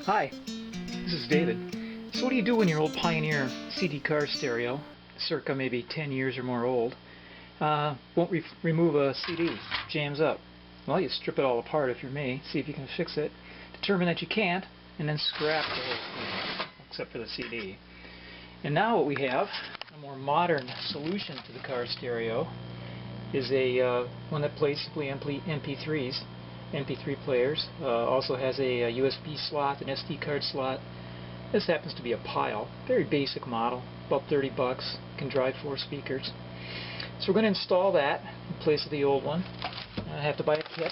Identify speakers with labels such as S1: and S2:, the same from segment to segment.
S1: Hi, this is David. So what do you do when your old Pioneer CD car stereo, circa maybe 10 years or more old, won't remove a CD, jams up? Well, you strip it all apart if you're me, see if you can fix it, determine that you can't, and then scrap the whole thing, except for the CD. And now what we have, a more modern solution to the car stereo, is a one that plays simply MP3s, MP3 players. Also has a USB slot, an SD card slot. This happens to be a Pile, very basic model, about 30 bucks. Can drive 4 speakers. So we're going to install that in place of the old one. I have to buy a kit.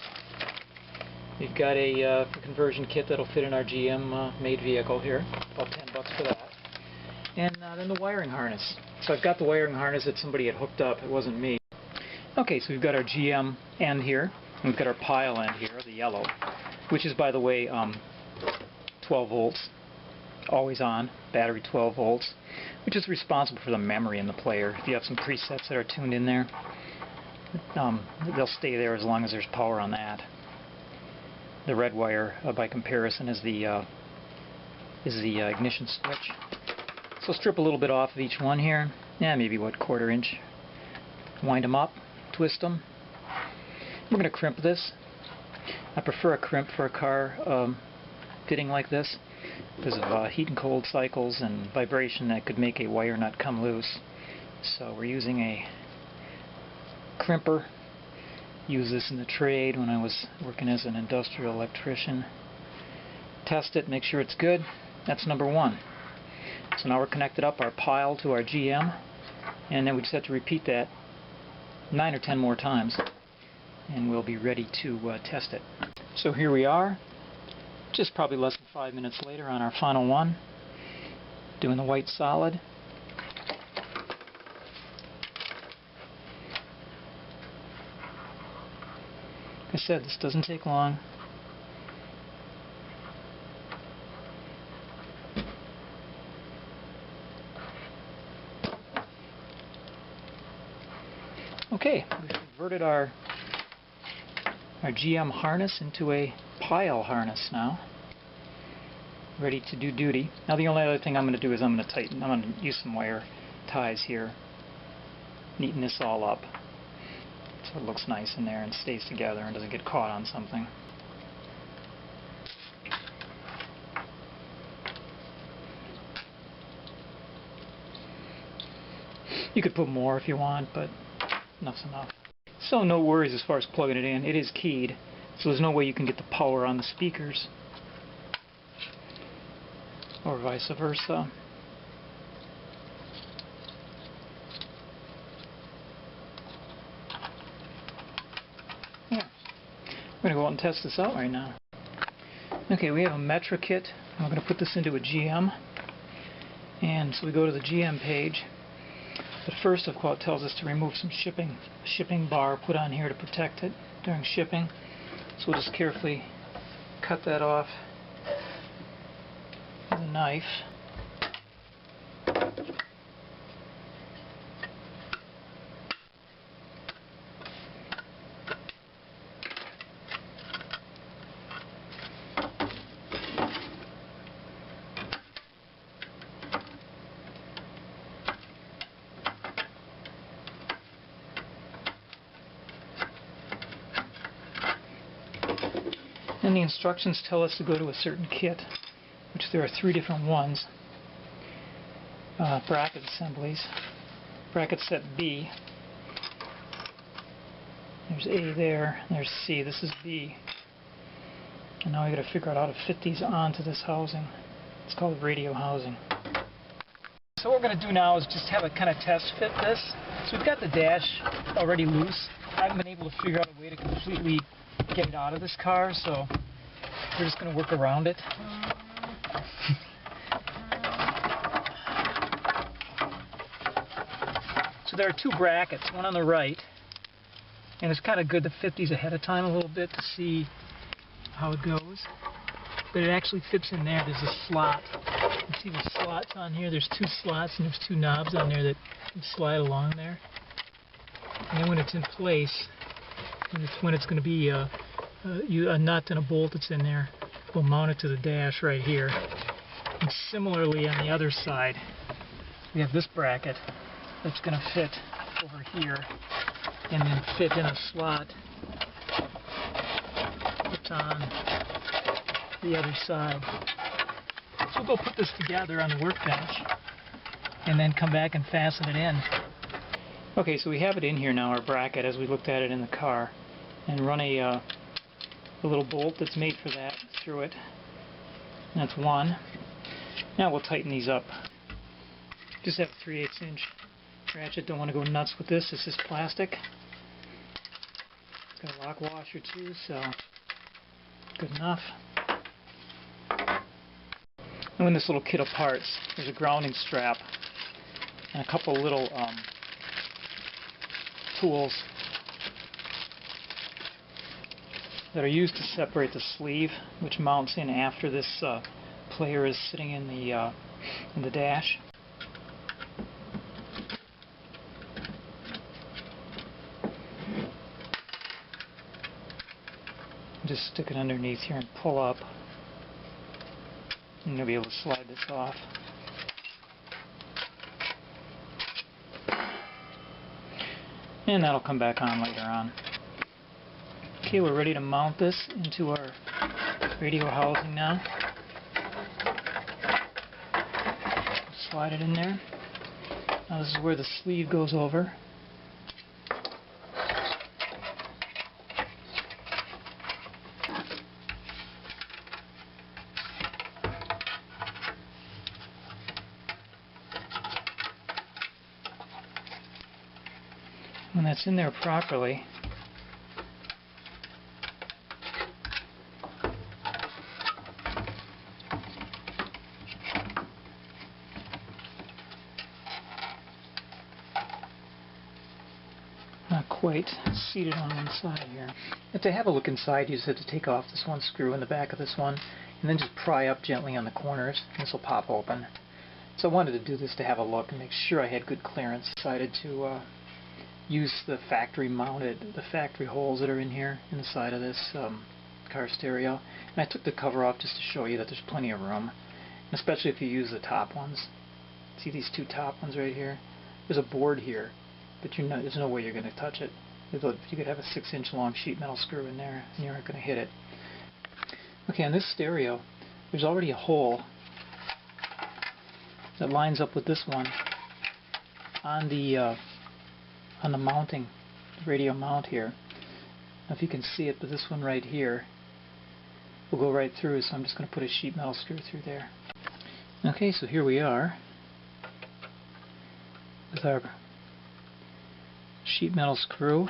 S1: We've got a conversion kit that'll fit in our GM made vehicle here, about 10 bucks for that. And then the wiring harness. So I've got the wiring harness that somebody had hooked up. It wasn't me. Okay, so we've got our GM end here. And we've got our Pile end here, the yellow, which is, by the way, 12 volts, always on, battery 12 volts, which is responsible for the memory in the player. If you have some presets that are tuned in there, they'll stay there as long as there's power on that. The red wire, by comparison, is the ignition switch. So strip a little bit off of each one here. Yeah, maybe what, 1/4 inch. Wind them up, twist them. We're going to crimp this. I prefer a crimp for a car fitting like this because of heat and cold cycles and vibration that could make a wire nut come loose. So we're using a crimper. Use this in the trade when I was working as an industrial electrician. Test it, make sure it's good. That's number one. So now we're connected up our Pile to our GM, and then we just have to repeat that 9 or 10 more times, and we'll be ready to test it. So here we are, just probably less than 5 minutes later on our final one, doing the white solid. Like I said, this doesn't take long. Okay, we've converted our GM harness into a Pile harness now. Ready to do duty. Now the only other thing I'm going to do is I'm going to use some wire ties here. Neaten this all up so it looks nice in there and stays together and doesn't get caught on something. You could put more if you want, but enough's enough. So no worries as far as plugging it in. It is keyed, so there's no way you can get the power on the speakers, or vice versa. Yeah, we're going to go out and test this out right now. Okay, we have a Metra kit. I'm going to put this into a GM, and so we go to the GM page. But first, of course, it tells us to remove some shipping bar put on here to protect it during shipping. So we'll just carefully cut that off with a knife. And the instructions tell us to go to a certain kit, which there are 3 different ones. Bracket assemblies. Bracket set B. There's A there, there's C, this is B. And now we got to figure out how to fit these onto this housing. It's called radio housing. So what we're going to do now is just have a kind of test fit this. So we've got the dash already loose. I haven't been able to figure out a way to completely get it out of this car, so we're just going to work around it. So there are 2 brackets, one on the right, and it's kind of good to fit these ahead of time a little bit to see how it goes. But it actually fits in there. There's a slot. You see the slots on here? There's 2 slots and there's 2 knobs on there that can slide along there. And then when it's in place, when it's going to be a nut and a bolt that's in there, we'll mount it to the dash right here. And similarly on the other side, we have this bracket that's going to fit over here and then fit in a slot that's on the other side. So we'll go put this together on the workbench and then come back and fasten it in. Okay, so we have it in here now, our bracket, as we looked at it in the car, and run a little bolt that's made for that through it. That's one. Now we'll tighten these up. Just have a 3/8 inch ratchet. Don't want to go nuts with this. This is plastic. It's got a lock washer too, so good enough. And when this little kit of parts, there's a grounding strap and a couple little tools that are used to separate the sleeve, which mounts in after this player is sitting in the dash. Just stick it underneath here and pull up, and you'll be able to slide this off. And that'll come back on later on. Okay, we're ready to mount this into our radio housing now. Slide it in there. Now this is where the sleeve goes over. When that's in there properly, not quite seated on one side here. But to have a look inside, you just have to take off this one screw in the back of this one and then just pry up gently on the corners. This will pop open. So I wanted to do this to have a look and make sure I had good clearance. Decided to use the factory holes that are in here in the side of this car stereo. And I took the cover off just to show you that there's plenty of room, and especially if you use the top ones. See these two top ones right here? There's a board here, but there's no way you're going to touch it. You could have a 6-inch long sheet metal screw in there and you aren't going to hit it. Okay, on this stereo there's already a hole that lines up with this one on the mounting, the radio mount here. Now if you can see it, but this one right here will go right through, so I'm just going to put a sheet metal screw through there. Okay, so here we are with our sheet metal screw.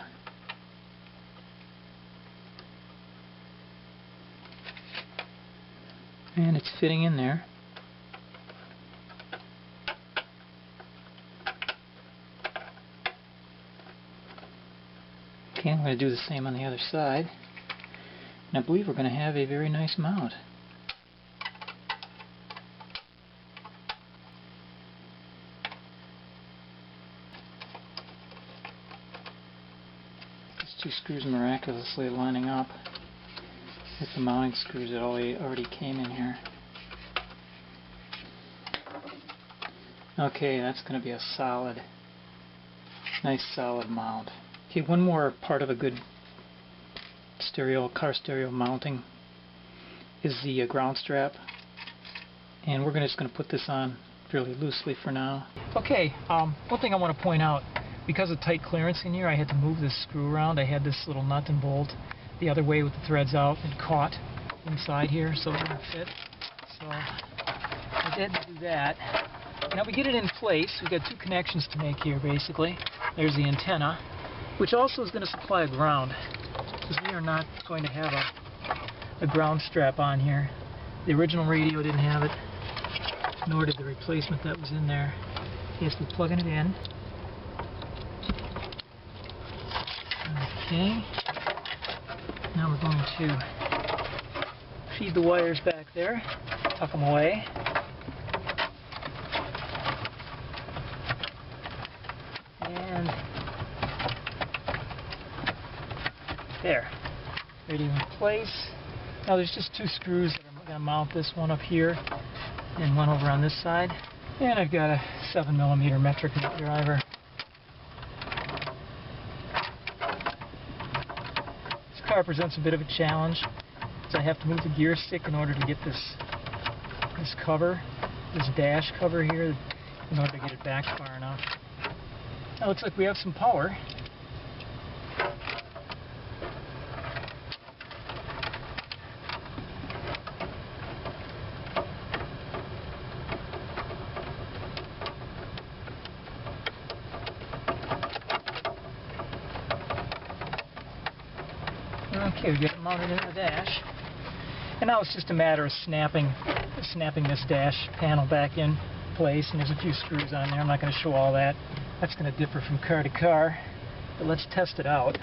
S1: And it's fitting in there. Okay, I'm going to do the same on the other side. And I believe we're going to have a very nice mount. These two screws miraculously lining up with the mounting screws that already came in here. Okay, that's going to be a nice solid mount. Okay, one more part of a good car stereo mounting is the ground strap, and we're just going to put this on fairly loosely for now. Okay, one thing I want to point out, because of tight clearance in here, I had to move this screw around. I had this little nut and bolt the other way with the threads out and caught inside here, so it didn't fit. So I did do that. Now we get it in place. We've got two connections to make here, basically. There's the antenna, which also is going to supply a ground, because we are not going to have a ground strap on here. The original radio didn't have it, nor did the replacement that was in there. Okay, so we're plugging it in. Okay. Now we're going to feed the wires back there, tuck them away. And there, radio in place. Now there's just two screws that I'm going to mount this one up here and one over on this side. And I've got a 7mm metric nut driver. This car presents a bit of a challenge, because I have to move the gear stick in order to get this cover, this dash cover here, in order to get it back far enough. Now, looks like we have some power. Okay, we get it mounted in the dash. And now it's just a matter of snapping this dash panel back in place, and there's a few screws on there. I'm not going to show all that. That's going to differ from car to car, but let's test it out.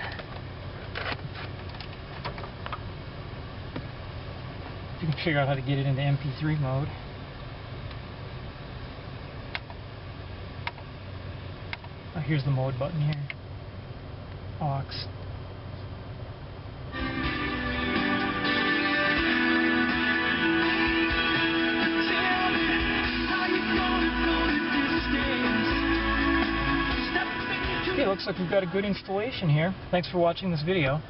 S1: You can figure out how to get it into MP3 mode. Oh, here's the mode button here. Aux. Okay, looks like we've got a good installation here. Thanks for watching this video.